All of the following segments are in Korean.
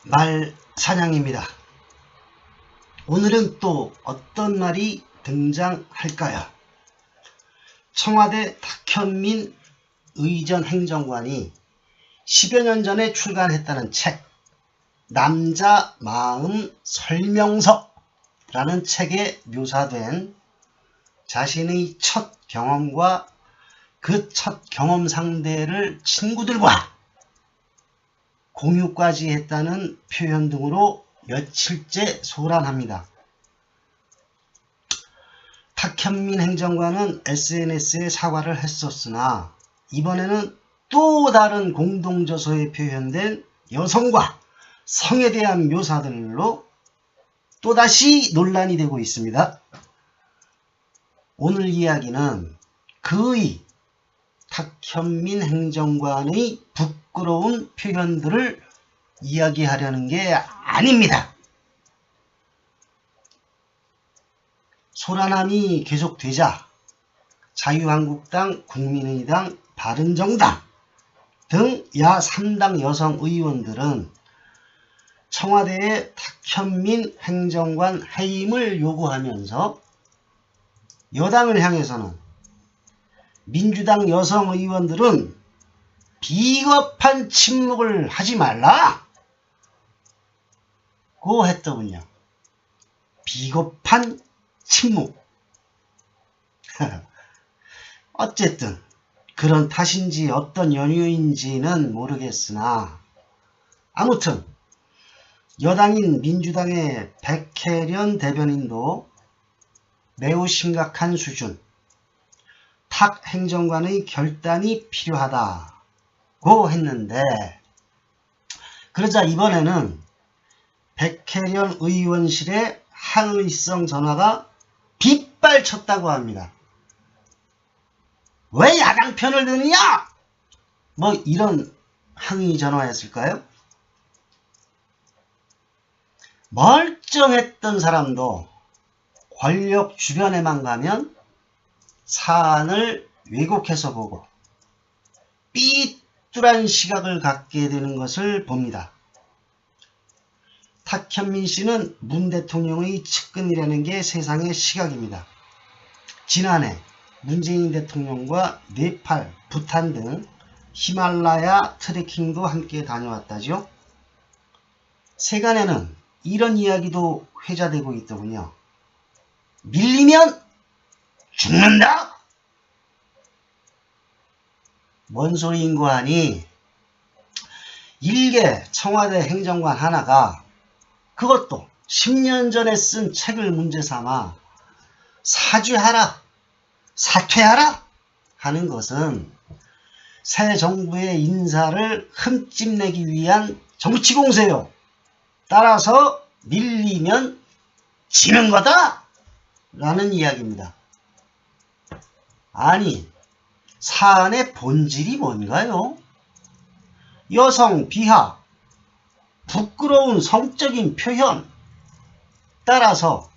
말사냥입니다. 오늘은 또 어떤 말이 등장할까요? 청와대 탁현민 의전 행정관이 10여 년 전에 출간했다는 책 남자 마음 설명서라는 책에 묘사된 자신의 첫 경험과 그 첫 경험 상대를 친구들과 공유까지 했다는 표현 등으로 며칠째 소란합니다. 탁현민 행정관은 SNS에 사과를 했었으나 이번에는 또 다른 공동저서에 표현된 여성과 성에 대한 묘사들로 또다시 논란이 되고 있습니다. 오늘 이야기는 그의 탁현민 행정관의 부끄러운 표현들을 이야기하려는 게 아닙니다. 소란함이 계속되자 자유한국당, 국민의당, 바른정당 등 야 3당 여성 의원들은 청와대의 탁현민 행정관 해임을 요구하면서 여당을 향해서는 민주당 여성 의원들은 비겁한 침묵을 하지 말라고 했더군요. 비겁한 침묵. 어쨌든 그런 탓인지 어떤 연유인지는 모르겠으나 아무튼 여당인 민주당의 백혜련 대변인도 매우 심각한 수준 탁 행정관의 결단이 필요하다고 했는데 그러자 이번에는 백혜련 의원실에 항의성 전화가 빗발쳤다고 합니다. 왜 야당 편을 드느냐? 뭐 이런 항의 전화였을까요? 멀쩡했던 사람도 권력 주변에만 가면 사안을 왜곡해서 보고 삐뚤한 시각을 갖게 되는 것을 봅니다. 탁현민 씨는 문 대통령의 측근이라는 게 세상의 시각입니다. 지난해 문재인 대통령과 네팔, 부탄 등 히말라야 트레킹도 함께 다녀왔다죠. 세간에는 이런 이야기도 회자되고 있더군요. 밀리면 죽는다? 뭔 소리인고 하니 일개 청와대 행정관 하나가 그것도 10년 전에 쓴 책을 문제 삼아 사죄하라, 사퇴하라 하는 것은 새 정부의 인사를 흠집내기 위한 정치 공세요. 따라서 밀리면 지는 거다 라는 이야기입니다. 아니, 사안의 본질이 뭔가요? 여성 비하, 부끄러운 성적인 표현, 따라서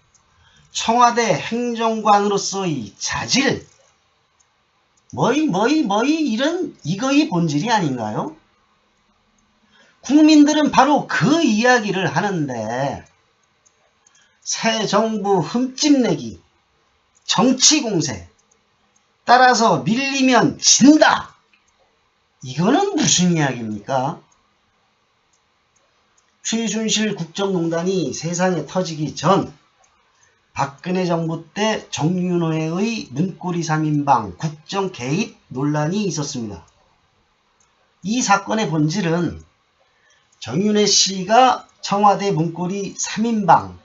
청와대 행정관으로서의 자질, 이거의 본질이 아닌가요? 국민들은 바로 그 이야기를 하는데 새 정부 흠집내기, 정치 공세, 따라서 밀리면 진다. 이거는 무슨 이야기입니까? 최순실 국정농단이 세상에 터지기 전 박근혜 정부 때 정윤회의 문고리 3인방 국정 개입 논란이 있었습니다. 이 사건의 본질은 정윤회 씨가 청와대 문고리 3인방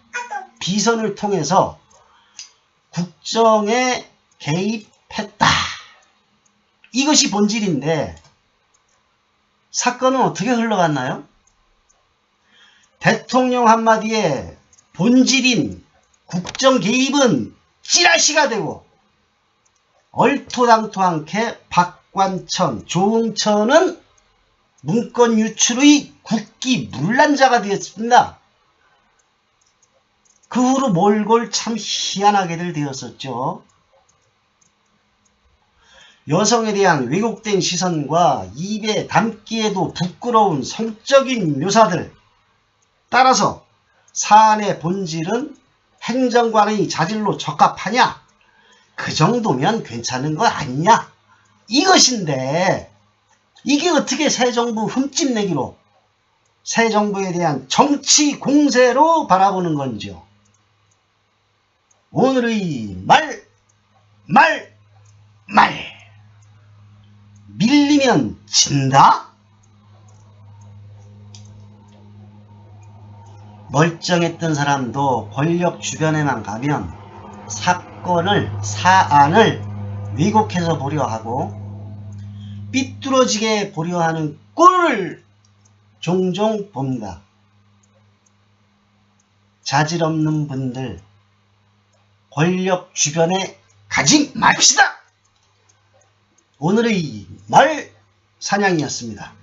비선을 통해서 국정에 개입했다. 이것이 본질인데 사건은 어떻게 흘러갔나요? 대통령 한마디에 본질인 국정 개입은 찌라시가 되고 얼토당토않게 박관천, 조응천은 문건 유출의 국기 문란자가 되었습니다. 그 후로 몰골 참 희한하게들 되었었죠. 여성에 대한 왜곡된 시선과 입에 담기에도 부끄러운 성적인 묘사들, 따라서 사안의 본질은 행정관의 자질로 적합하냐? 그 정도면 괜찮은 거 아니냐? 이것인데 이게 어떻게 새 정부 흠집내기로 새 정부에 대한 정치 공세로 바라보는 건지요. 오늘의 말. 밀리면 진다? 멀쩡했던 사람도 권력 주변에만 가면 사안을 왜곡해서 보려 하고 삐뚤어지게 보려 하는 꼴을 종종 봅니다. 자질 없는 분들 권력 주변에 가지 맙시다. 오늘의 말 사냥이었습니다.